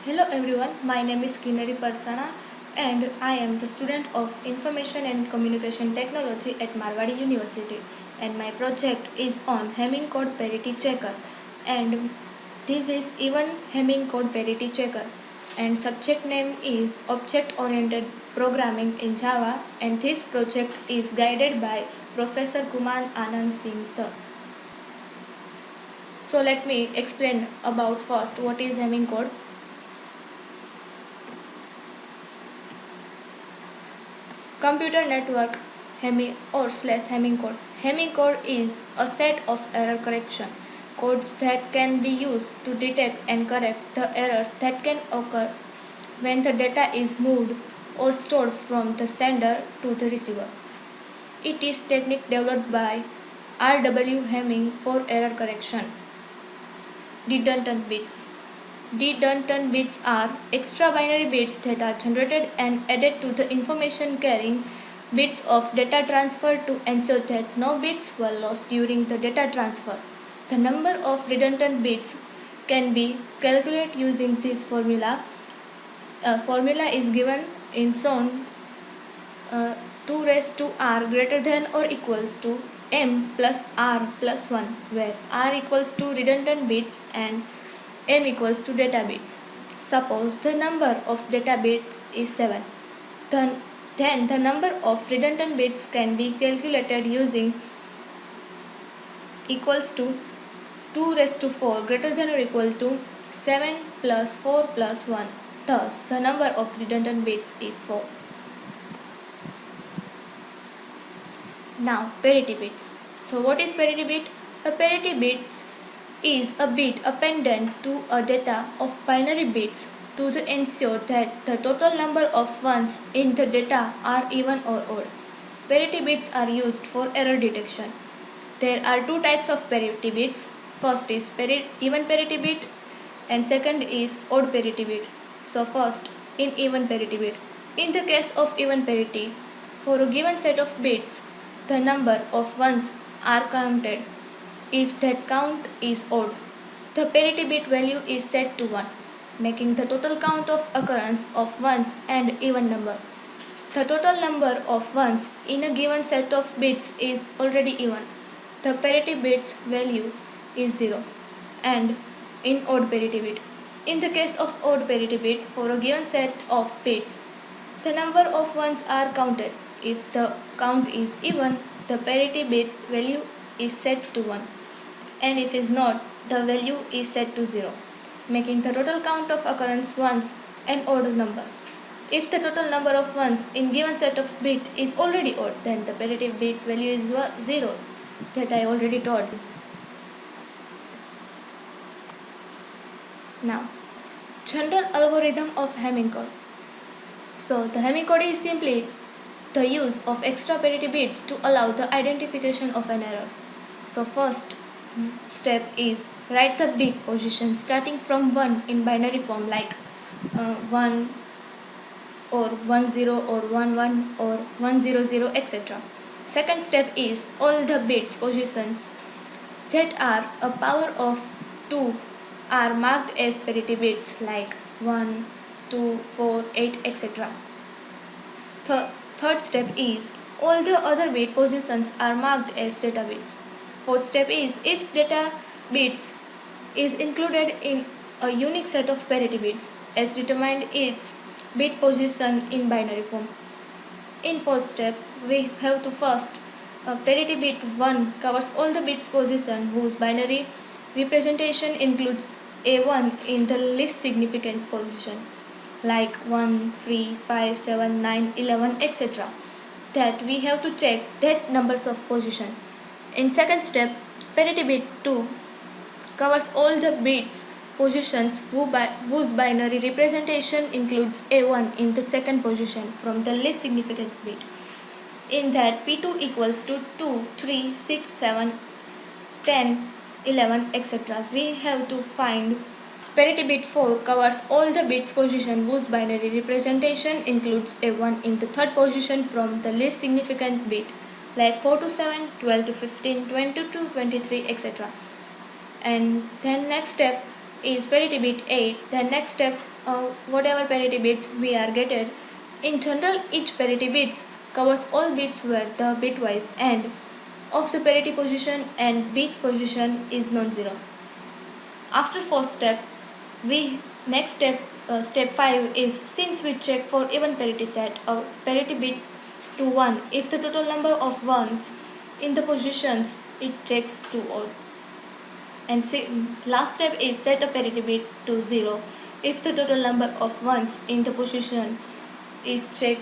Hello everyone, my name is Kinari Parsana and I am the student of Information and Communication Technology at Marwadi University, and my project is on Hamming code parity checker, and this is even Hamming code parity checker, and subject name is Object Oriented Programming in Java, and this project is guided by Professor Kumar Anand Singh sir. So let me explain about first what is Hamming code. Computer network Hamming code. Hamming code is a set of error correction codes that can be used to detect and correct the errors that can occur when the data is moved or stored from the sender to the receiver. It is technique developed by R.W. Hamming for error correction. Redundant bits. Redundant bits are extra binary bits that are generated and added to the information carrying bits of data transfer to ensure that no bits were lost during the data transfer. The number of redundant bits can be calculated using this formula. A formula is given in shown 2 raised to r greater than or equals to m plus r plus 1, where r equals to redundant bits and m equals to data bits. Suppose the number of data bits is 7. Then the number of redundant bits can be calculated using equals to 2 raised to 4 greater than or equal to 7 plus 4 plus 1. Thus, the number of redundant bits is 4. Now, parity bits. So, what is parity bit? A parity bit is a bit appended to a data of binary bits to ensure that the total number of ones in the data are even or odd. Parity bits are used for error detection. There are two types of parity bits. First is even parity bit and second is odd parity bit. So first, in even parity bit. In the case of even parity, for a given set of bits, the number of ones are counted. If that count is odd, the parity bit value is set to 1, making the total count of occurrence of ones an even number. The total number of ones in a given set of bits is already even. The parity bit's value is 0, and in odd parity bit. In the case of odd parity bit, for a given set of bits, the number of ones are counted. If the count is even, the parity bit value is set to 1, and if is not, the value is set to 0, making the total count of occurrence ones an odd number. If the total number of ones in given set of bit is already odd, then the parity bit value is 0, that I already told. Now, general algorithm of Hamming code. So, the Hamming code is simply the use of extra parity bits to allow the identification of an error. So, first step is write the bit position starting from 1 in binary form, like 1 or 10 or 11 or 100, etc. Second step is all the bits positions that are a power of 2 are marked as parity bits, like 1, 2, 4, 8, etc. Third step is all the other bit positions are marked as data bits. Fourth step is each data bits is included in a unique set of parity bits as determined its bit position in binary form. In fourth step, we have to first parity bit 1 covers all the bits position whose binary representation includes A1 in the least significant position, like 1, 3, 5, 7, 9, 11, etc. That we have to check that numbers of position. In second step, parity bit 2 covers all the bits positions whose binary representation includes A1 in the second position from the least significant bit. In that P2 equals to 2, 3, 6, 7, 10, 11, etc. We have to find parity bit 4 covers all the bits position whose binary representation includes A1 in the third position from the least significant bit, like 4 to 7, 12 to 15, 20 to 23, etc. And then next step, is parity bit 8. Then next step, whatever parity bits we are getting. In general, each parity bits covers all bits where the bitwise end of the parity position and bit position is non-zero. After first step, we next step step 5 is, since we check for even parity set a parity bit to 1 if the total number of ones in the positions it checks to all. And last step is set a parity bit to 0 if the total number of ones in the position is checked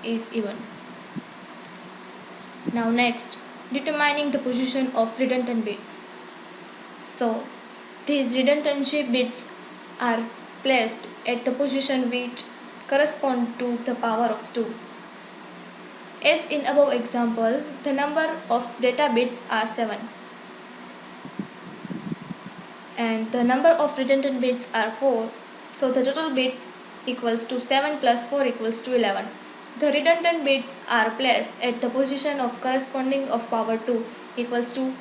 is even. Now next, determining the position of redundant bits. So these redundancy bits are placed at the position which correspond to the power of 2. As in above example, the number of data bits are 7 and the number of redundant bits are 4. So the total bits equals to 7 plus 4 equals to 11. The redundant bits are placed at the position of corresponding of power 2 equals to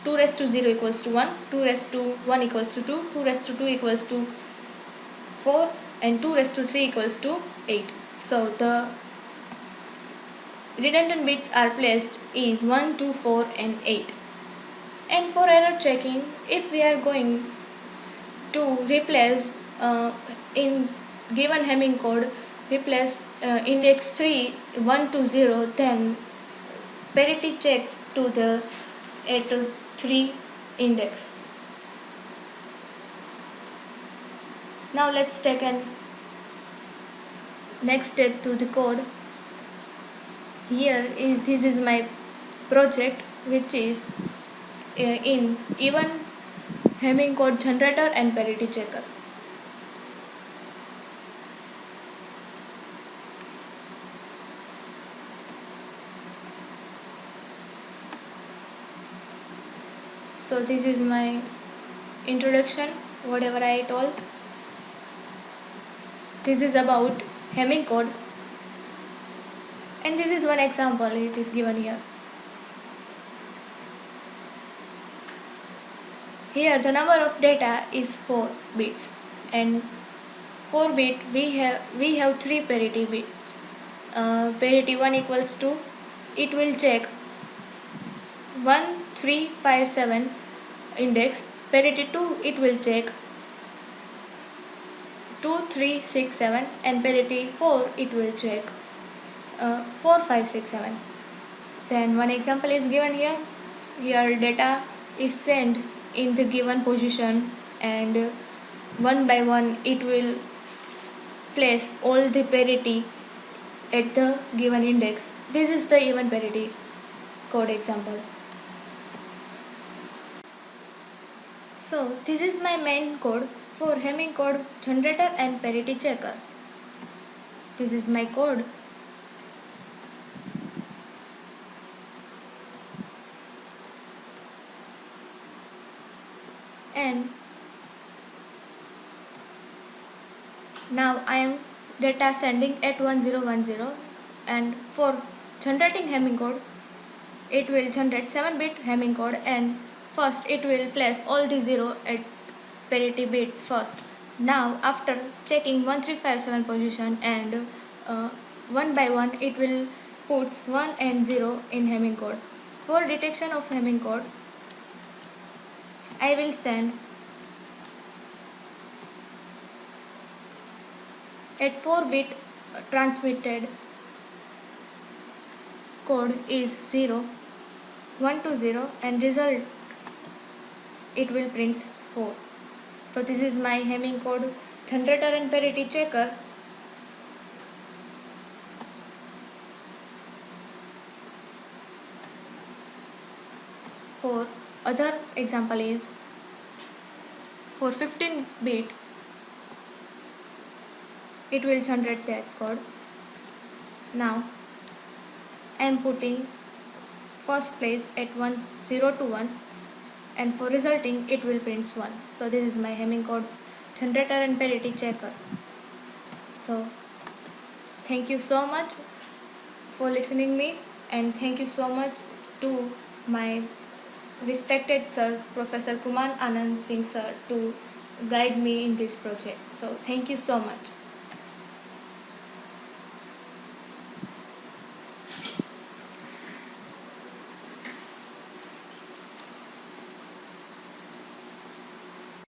2 raised to 0 equals to 1, 2 raised to 1 equals to 2, 2 raised to 2 equals to 4 and 2 raised to 3 equals to 8. So the redundant bits are placed is 1, 2, 4 and 8. And for error checking, if we are going to replace in given Hamming code, replace index 3 1 to 0, then parity checks to the at 3 index. Now let's take an next step to the code. This is my project, which is in even Hamming code generator and parity checker. So this is my introduction, whatever I told. This is about Hamming code, and this is one example it is given here. Here the number of data is 4 bits, and 4 bit we have 3 parity bits. Parity 1 equals to, it will check 1 3 5 7 index. Parity 2 it will check 2 3 6 7, and parity 4 it will check 4 5 6 7. Then one example is given here. Here data is sent in the given position, and one by one it will place all the parity at the given index. This is the even parity code example. So this is my main code for Hamming code generator and parity checker. This is my code. And now I am data sending at 1010, and for generating Hamming code, it will generate 7-bit Hamming code, and first it will place all the 0 at parity bits first. Now after checking 1357 position, and one by one it will puts 1 and 0 in Hamming code. For detection of Hamming code, I will send at 4-bit transmitted code is 0 1 to 0, and result it will print 4. So this is my Hamming code generator and parity checker. For other example is for 15-bit it will generate that code. Now I am putting first place at 0 to 1, and for resulting it will print 1. So this is my Hamming code generator and parity checker. So thank you so much for listening me, and thank you so much to my respected sir Professor Kumar Anand Singh sir to guide me in this project. So thank you so much.